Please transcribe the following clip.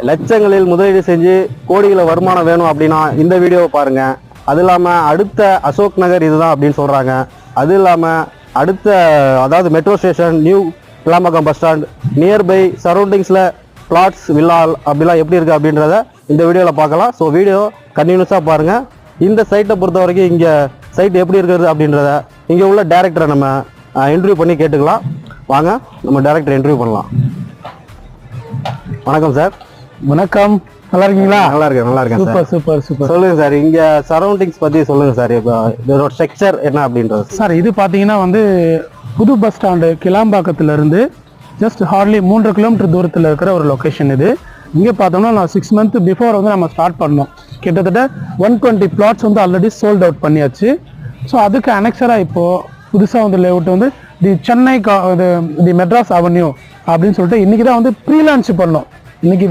லட்சங்களில் முதலீடு செஞ்சு கோடிகளை வருமானம் வேணும் அப்படின்னா இந்த வீடியோவை பாருங்க. அது இல்லாமல் அடுத்த அசோக் நகர் இதுதான் அப்படின்னு சொல்கிறாங்க. அது இல்லாமல் அடுத்த அதாவது metro station, new Kilambakkam bus stand, nearby சரௌண்டிங்ஸில் பிளாட்ஸ், வில்லா அப்படிலாம் எப்படி இருக்குது அப்படின்றத இந்த வீடியோவில் பார்க்கலாம். ஸோ வீடியோ கண்டினியூஸாக பாருங்கள். இந்த சைட்டை பொறுத்த வரைக்கும் இங்கே சைட் எப்படி இருக்கிறது அப்படின்றத இங்கே உள்ள டேரக்டரை நம்ம இன்டர்வியூ பண்ணி கேட்டுக்கலாம். வாங்க நம்ம டேரக்டர் இன்டர்வியூ பண்ணலாம். வணக்கம் சார். வணக்கம், நல்லா இருக்கீங்களா? நல்லா இருக்கேன். Super super super. சொல்லுங்க சார், இங்க சரௌண்டிங்ஸ் பத்தி சொல்லுங்க சார். இப்போ இதோட ஸ்ட்ரக்சர் என்ன அப்படின்றது சார். இது பார்த்தீங்கன்னா புது பஸ் ஸ்டாண்டு கிளாம்பாக்கத்துல இருந்து ஜஸ்ட் ஹார்ட்லி 3 கிலோமீட்டர் தூரத்தில் இருக்கிற ஒரு லொக்கேஷன் இது. இங்கே பார்த்தோம்னா நான் 6 months பிஃபோர் நம்ம ஸ்டார்ட் பண்ணோம். கிட்டத்தட்ட 120 plots ஆல்ரெடி சோல்ட் அவுட் பண்ணியாச்சு. ஸோ அதுக்கு அனெக்சராக இப்போது புதுசாக லேஅவுட் தி சென்னை தி மெட்ராஸ் அவென்யூ அப்படின்னு சொல்லிட்டு இன்றைக்கி தான் ப்ரீ லான்ச் பண்ணோம். இன்றைக்கி